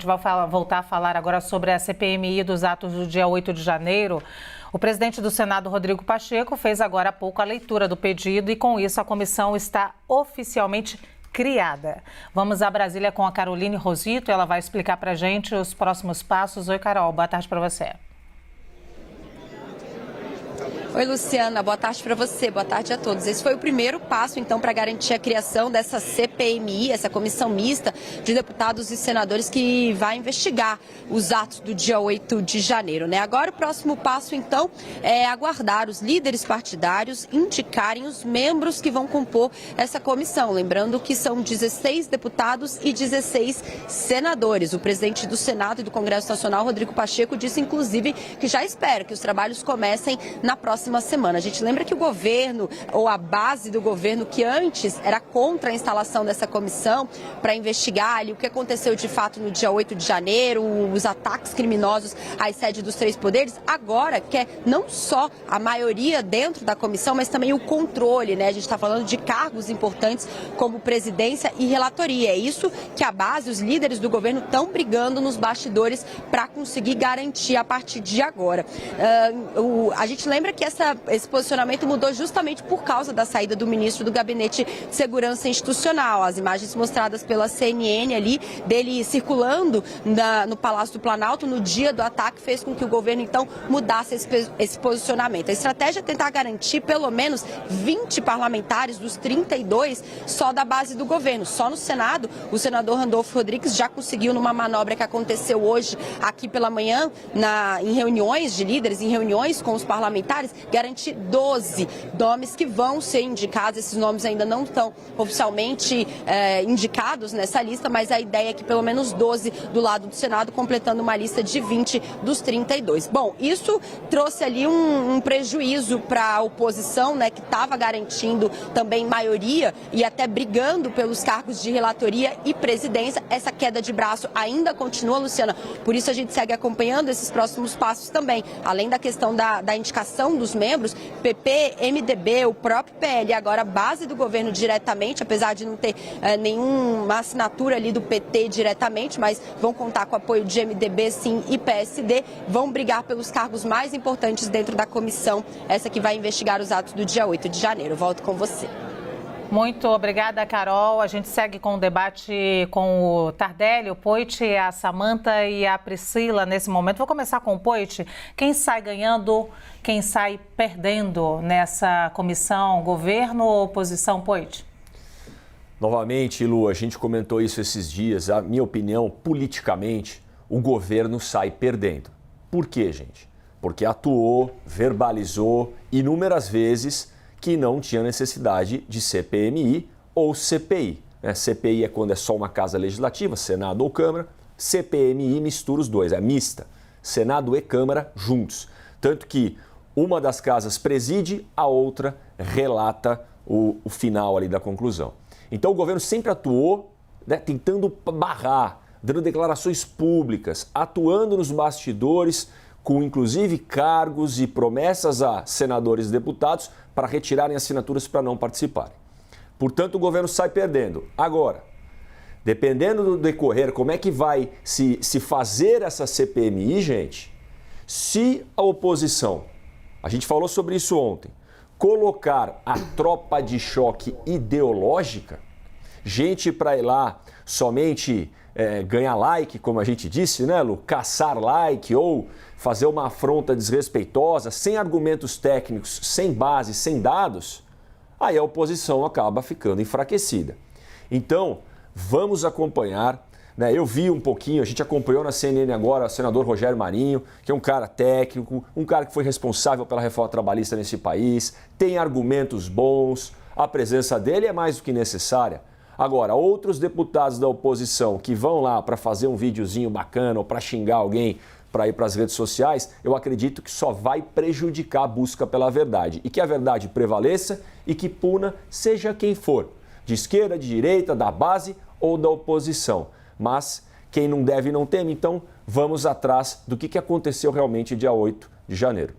vai voltar a falar agora sobre a CPMI dos atos do dia 8 de janeiro. O presidente do Senado, Rodrigo Pacheco, fez agora há pouco a leitura do pedido e, com isso, a comissão está oficialmente criada. Vamos a Brasília com a Caroline Rosito. Ela vai explicar para a gente os próximos passos. Oi, Carol. Boa tarde para você. Oi, Luciana, boa tarde para você, boa tarde a todos. Esse foi o primeiro passo, então, para garantir a criação dessa CPMI, essa comissão mista de deputados e senadores que vai investigar os atos do dia 8 de janeiro, né? Agora, o próximo passo, então, é aguardar os líderes partidários indicarem os membros que vão compor essa comissão. Lembrando que são 16 deputados e 16 senadores. O presidente do Senado e do Congresso Nacional, Rodrigo Pacheco, disse, inclusive, que já espera que os trabalhos comecem na próxima semana. A gente lembra que o governo, ou a base do governo, que antes era contra a instalação dessa comissão para investigar ali o que aconteceu de fato no dia 8 de janeiro, os ataques criminosos à sede dos três poderes, agora quer não só a maioria dentro da comissão, mas também o controle, né? A gente está falando de cargos importantes como presidência e relatoria. É isso que a base, os líderes do governo estão brigando nos bastidores para conseguir garantir a partir de agora. A gente lembra que esse posicionamento mudou justamente por causa da saída do ministro do Gabinete de Segurança Institucional. As imagens mostradas pela CNN ali, dele circulando no Palácio do Planalto no dia do ataque, fez com que o governo, então, mudasse esse posicionamento. A estratégia é tentar garantir pelo menos 20 parlamentares dos 32 só da base do governo. Só no Senado, o senador Randolfo Rodrigues já conseguiu, numa manobra que aconteceu hoje, aqui pela manhã, em reuniões de líderes, em reuniões com os parlamentares, garantir 12 nomes que vão ser indicados. Esses nomes ainda não estão oficialmente indicados nessa lista, mas a ideia é que pelo menos 12 do lado do Senado, completando uma lista de 20 dos 32. Bom, isso trouxe ali um prejuízo para a oposição, né, que estava garantindo também maioria e até brigando pelos cargos de relatoria e presidência. Essa queda de braço ainda continua, Luciana, por isso a gente segue acompanhando esses próximos passos também, além da questão da indicação dos membros, PP, MDB, o próprio PL, agora a base do governo diretamente, apesar de não ter nenhuma assinatura ali do PT diretamente, mas vão contar com o apoio de MDB, sim, e PSD, vão brigar pelos cargos mais importantes dentro da comissão, essa que vai investigar os atos do dia 8 de janeiro. Volto com você. Muito obrigada, Carol. A gente segue com o debate com o Tardelli, o Poit, a Samanta e a Priscila nesse momento. Vou começar com o Poit. Quem sai ganhando, quem sai perdendo nessa comissão? Governo ou oposição, Poit? Novamente, Lu, a gente comentou isso esses dias. A minha opinião, politicamente, o governo sai perdendo. Por quê, gente? Porque atuou, verbalizou inúmeras vezes que não tinha necessidade de CPMI ou CPI. CPI é quando é só uma casa legislativa, Senado ou Câmara. CPMI mistura os dois, é mista. Senado e Câmara juntos. Tanto que uma das casas preside, a outra relata o final ali da conclusão. Então o governo sempre atuou, né, tentando barrar, dando declarações públicas, atuando nos bastidores, com inclusive cargos e promessas a senadores e deputados para retirarem assinaturas para não participarem. Portanto, o governo sai perdendo. Agora, dependendo do decorrer, como é que vai se fazer essa CPMI, gente, se a oposição, a gente falou sobre isso ontem, colocar a tropa de choque ideológica, gente para ir lá somente ganhar like, como a gente disse, né, Lu? Caçar like ou fazer uma afronta desrespeitosa, sem argumentos técnicos, sem base, sem dados, aí a oposição acaba ficando enfraquecida. Então, vamos acompanhar, né? Eu vi um pouquinho, a gente acompanhou na CNN agora o senador Rogério Marinho, que é um cara técnico, um cara que foi responsável pela reforma trabalhista nesse país, tem argumentos bons, a presença dele é mais do que necessária. Agora, outros deputados da oposição que vão lá para fazer um videozinho bacana ou para xingar alguém, para ir para as redes sociais, eu acredito que só vai prejudicar a busca pela verdade. E que a verdade prevaleça e que puna seja quem for, de esquerda, de direita, da base ou da oposição. Mas quem não deve não teme, então vamos atrás do que aconteceu realmente dia 8 de janeiro.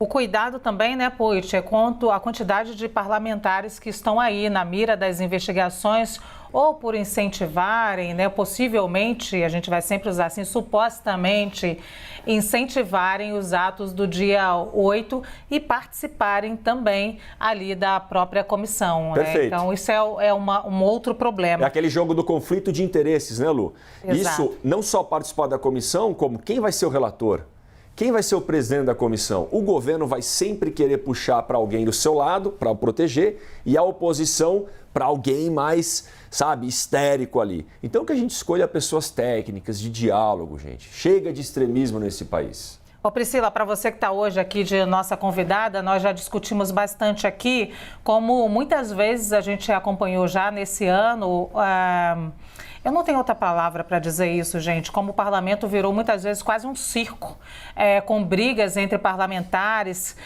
O cuidado também, né, Poit, é quanto à quantidade de parlamentares que estão aí na mira das investigações ou por incentivarem, né, possivelmente, a gente vai sempre usar assim, supostamente, incentivarem os atos do dia 8 e participarem também ali da própria comissão. Perfeito. Né? Então, isso é um outro problema. É aquele jogo do conflito de interesses, né, Lu? Exato. Isso, não só participar da comissão, como quem vai ser o relator? Quem vai ser o presidente da comissão? O governo vai sempre querer puxar para alguém do seu lado, para o proteger, e a oposição para alguém mais, sabe, histérico ali. Então que a gente escolha pessoas técnicas, de diálogo, gente. Chega de extremismo nesse país. Ô Priscila, para você que está hoje aqui de nossa convidada, nós já discutimos bastante aqui, como muitas vezes a gente acompanhou já nesse ano, eu não tenho outra palavra para dizer isso, gente, como o parlamento virou muitas vezes quase um circo, com brigas entre parlamentares,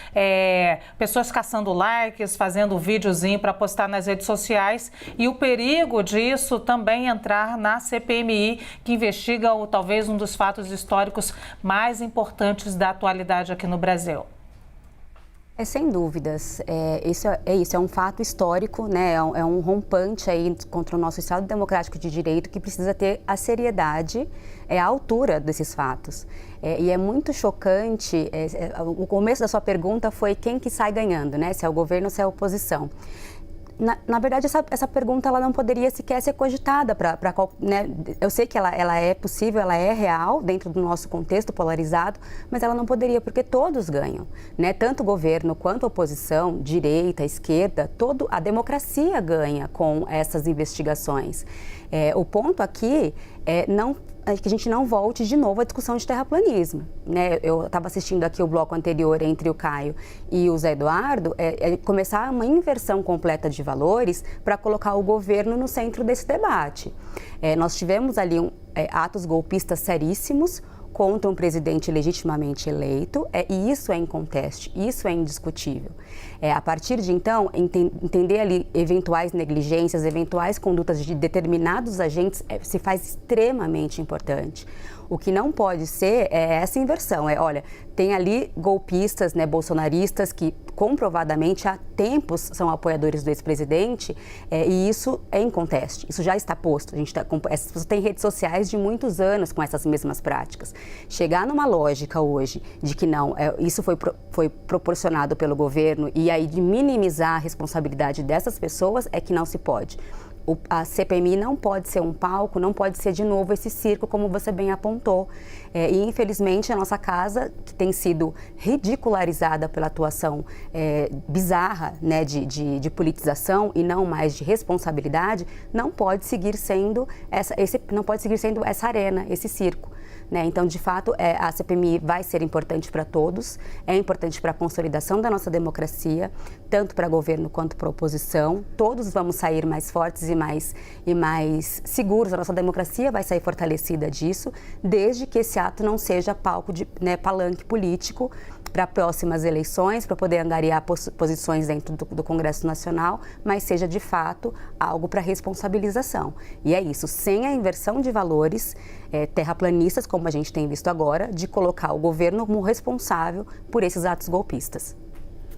pessoas caçando likes, fazendo videozinho para postar nas redes sociais, e o perigo disso também entrar na CPMI, que investiga talvez um dos fatos históricos mais importantes da atualidade aqui no Brasil. Sem dúvidas, isso é um fato histórico, né? É um rompante aí contra o nosso Estado Democrático de Direito que precisa ter a seriedade, a altura desses fatos. E é muito chocante, o começo da sua pergunta foi quem que sai ganhando, né? Se é o governo ou se é a oposição. Na verdade, essa pergunta ela não poderia sequer ser cogitada, né? Eu sei que ela é possível, ela é real dentro do nosso contexto polarizado, mas ela não poderia, porque todos ganham, né? Tanto o governo quanto a oposição, direita, esquerda, a democracia ganha com essas investigações. O ponto aqui é que a gente não volte de novo à discussão de terraplanismo, né? Eu estava assistindo aqui o bloco anterior entre o Caio e o Zé Eduardo, começar uma inversão completa de valores para colocar o governo no centro desse debate. Nós tivemos ali atos golpistas seríssimos contra um presidente legitimamente eleito, e isso é inconteste, isso é indiscutível. A partir de então, entender ali eventuais negligências, eventuais condutas de determinados agentes se faz extremamente importante. O que não pode ser é essa inversão, olha, tem ali golpistas, né, bolsonaristas que comprovadamente há tempos são apoiadores do ex-presidente, e isso é inconteste, isso já está posto. Essas pessoas têm redes sociais de muitos anos com essas mesmas práticas. Chegar numa lógica hoje de que não, isso foi proporcionado pelo governo e aí de minimizar a responsabilidade dessas pessoas é que não se pode. A CPMI não pode ser um palco, não pode ser de novo esse circo, como você bem apontou. E, infelizmente, a nossa casa, que tem sido ridicularizada pela atuação bizarra, né, de politização e não mais de responsabilidade, não pode seguir sendo essa arena, esse circo. Né? Então, de fato, a CPMI vai ser importante para todos, é importante para a consolidação da nossa democracia, tanto para governo quanto para oposição. Todos vamos sair mais fortes e mais seguros. A nossa democracia vai sair fortalecida disso, desde que esse ato não seja palco palanque político para próximas eleições, para poder angariar posições dentro do Congresso Nacional, mas seja de fato algo para responsabilização. E é isso, sem a inversão de valores terraplanistas, como a gente tem visto agora, de colocar o governo como responsável por esses atos golpistas.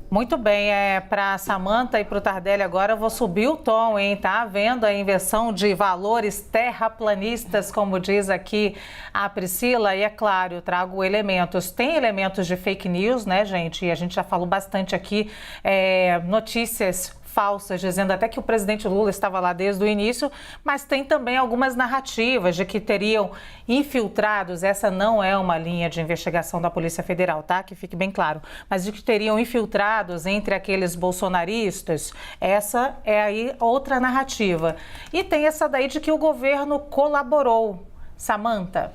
Muito bem, para a Samanta e para o Tardelli agora eu vou subir o tom, hein? Tá havendo a inversão de valores terraplanistas, como diz aqui a Priscila, e é claro, eu trago elementos. Tem elementos de fake news, né, gente? E a gente já falou bastante aqui, notícias falsas, dizendo até que o presidente Lula estava lá desde o início, mas tem também algumas narrativas de que teriam infiltrados, essa não é uma linha de investigação da Polícia Federal, tá? Que fique bem claro, mas de que teriam infiltrados entre aqueles bolsonaristas, essa é aí outra narrativa. E tem essa daí de que o governo colaborou. Samanta.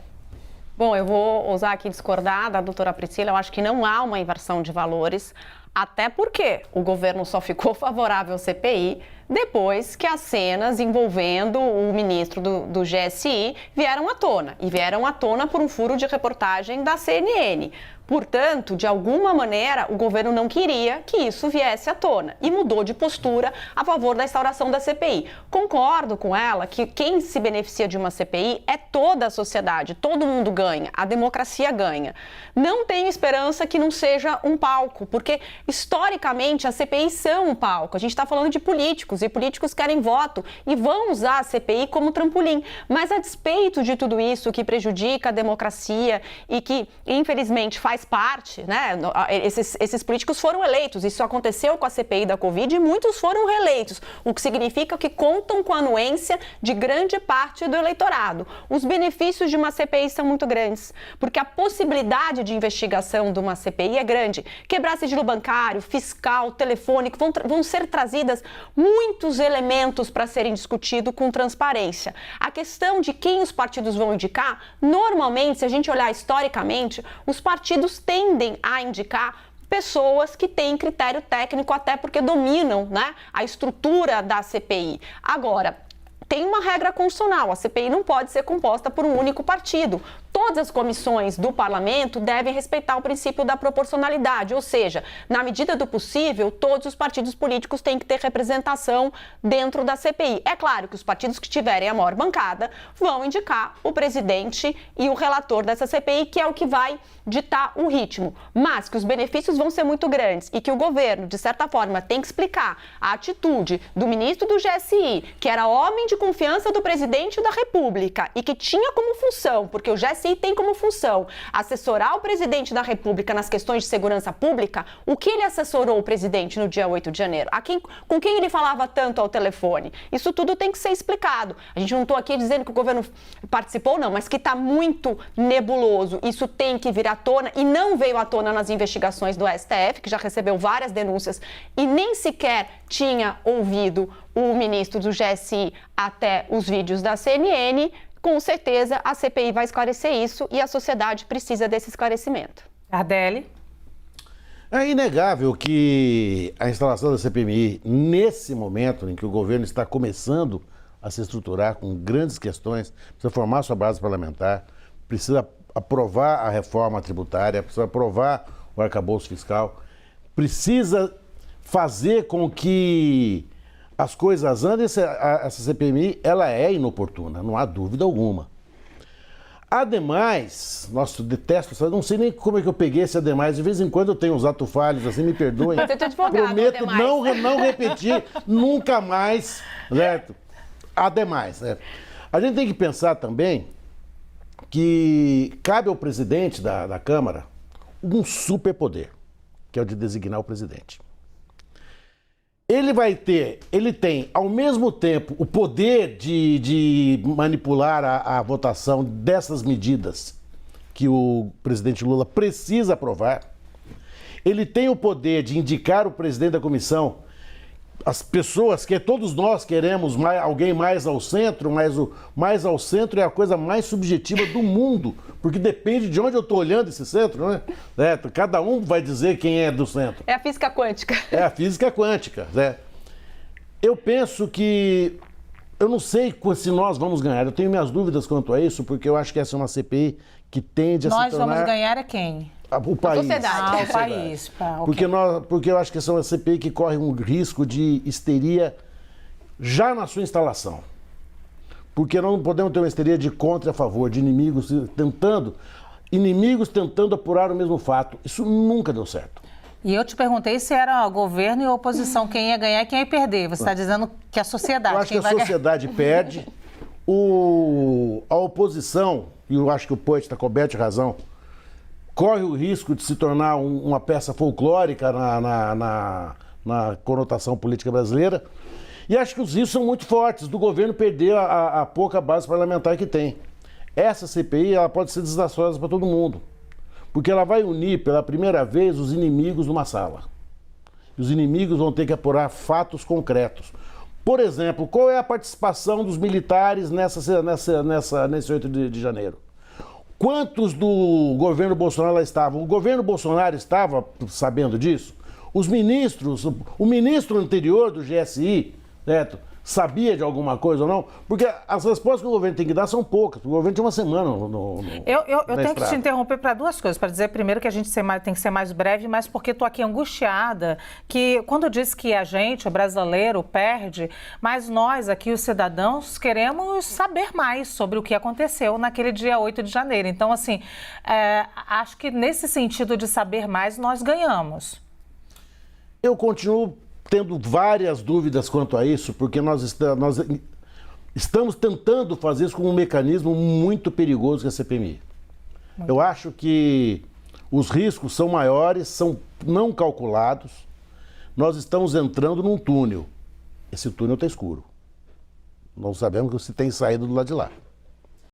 Bom, eu vou ousar aqui discordar da doutora Priscila, eu acho que não há uma inversão de valores, até porque o governo só ficou favorável ao CPI depois que as cenas envolvendo o ministro do GSI vieram à tona. E vieram à tona por um furo de reportagem da CNN. Portanto, de alguma maneira, o governo não queria que isso viesse à tona e mudou de postura a favor da instauração da CPI. Concordo com ela que quem se beneficia de uma CPI é toda a sociedade, todo mundo ganha, a democracia ganha. Não tenho esperança que não seja um palco, porque historicamente as CPIs são um palco. A gente está falando de políticos e políticos querem voto e vão usar a CPI como trampolim. Mas a despeito de tudo isso que prejudica a democracia e que, infelizmente, faz parte, né? Esses políticos foram eleitos, isso aconteceu com a CPI da Covid e muitos foram reeleitos, o que significa que contam com a anuência de grande parte do eleitorado. Os benefícios de uma CPI são muito grandes, porque a possibilidade de investigação de uma CPI é grande. Quebrar sigilo bancário, fiscal, telefônico, vão ser trazidas muitos elementos para serem discutidos com transparência. A questão de quem os partidos vão indicar, normalmente, se a gente olhar historicamente, os partidos tendem a indicar pessoas que têm critério técnico, até porque dominam, né, a estrutura da CPI. Agora, tem uma regra constitucional, a CPI não pode ser composta por um único partido. Todas as comissões do parlamento devem respeitar o princípio da proporcionalidade, ou seja, na medida do possível, todos os partidos políticos têm que ter representação dentro da CPI. É claro que os partidos que tiverem a maior bancada vão indicar o presidente e o relator dessa CPI, que é o que vai ditar o ritmo, mas que os benefícios vão ser muito grandes e que o governo, de certa forma, tem que explicar a atitude do ministro do GSI, que era homem de confiança do presidente da República e que tinha como função, porque o GSI tem como função assessorar o presidente da República nas questões de segurança pública, o que ele assessorou o presidente no dia 8 de janeiro? Com quem ele falava tanto ao telefone? Isso tudo tem que ser explicado. A gente não está aqui dizendo que o governo participou, não, mas que está muito nebuloso. Isso tem que vir à tona e não veio à tona nas investigações do STF, que já recebeu várias denúncias e nem sequer tinha ouvido o ministro do GSI até os vídeos da CNN. Com certeza a CPI vai esclarecer isso e a sociedade precisa desse esclarecimento. Tardelli. É inegável que a instalação da CPMI, nesse momento em que o governo está começando a se estruturar com grandes questões, precisa formar sua base parlamentar, precisa aprovar a reforma tributária, precisa aprovar o arcabouço fiscal, precisa fazer com que as coisas andem. Essa CPMI, ela é inoportuna, não há dúvida alguma. Ademais, nossa, eu detesto, não sei nem como é que eu peguei esse ademais, de vez em quando eu tenho uns atos falhos, assim, me perdoem. Prometo não repetir nunca mais, certo? Ademais, certo? A gente tem que pensar também que cabe ao presidente da Câmara um superpoder, que é o de designar o presidente. Ele tem, ao mesmo tempo, o poder de manipular a votação dessas medidas que o presidente Lula precisa aprovar. Ele tem o poder de indicar o presidente da comissão, as pessoas que todos nós queremos alguém mais ao centro, mas o mais ao centro é a coisa mais subjetiva do mundo, porque depende de onde eu estou olhando esse centro, né? Cada um vai dizer quem é do centro. É a física quântica. É a física quântica, né? Eu penso que, eu não sei se nós vamos ganhar, eu tenho minhas dúvidas quanto a isso, porque eu acho que essa é uma CPI que tende a se tornar... Nós vamos ganhar é quem? O país. A sociedade. O país. Okay. Porque eu acho que essa é uma CPI que corre um risco de histeria já na sua instalação. Porque nós não podemos ter uma histeria de contra e a favor, de inimigos tentando apurar o mesmo fato. Isso nunca deu certo. E eu te perguntei se era governo e oposição, quem ia ganhar e quem ia perder. Você está dizendo que a sociedade... Eu acho que a sociedade perde, a oposição, e eu acho que o Poit está coberto de razão, corre o risco de se tornar uma peça folclórica na conotação política brasileira. E acho que os riscos são muito fortes do governo perder a pouca base parlamentar que tem. Essa CPI ela pode ser desastrosa para todo mundo, porque ela vai unir pela primeira vez os inimigos numa sala. E os inimigos vão ter que apurar fatos concretos. Por exemplo, qual é a participação dos militares nesse 8 de janeiro? Quantos do governo Bolsonaro lá estavam? O governo Bolsonaro estava sabendo disso? Os ministros, o ministro anterior do GSI, certo? Sabia de alguma coisa ou não? Porque as respostas que o governo tem que dar são poucas. O governo tem uma semana Eu tenho que te interromper para duas coisas. Para dizer, primeiro, que a gente tem que ser mais breve, mas porque estou aqui angustiada, que quando diz que a gente, o brasileiro, perde, mas nós aqui, os cidadãos, queremos saber mais sobre o que aconteceu naquele dia 8 de janeiro. Então, assim, acho que nesse sentido de saber mais, nós ganhamos. Eu continuo tendo várias dúvidas quanto a isso, porque nós estamos tentando fazer isso com um mecanismo muito perigoso que é a CPMI. Eu acho que os riscos são maiores, são não calculados. Nós estamos entrando num túnel. Esse túnel está escuro. Não sabemos se tem saída do lado de lá.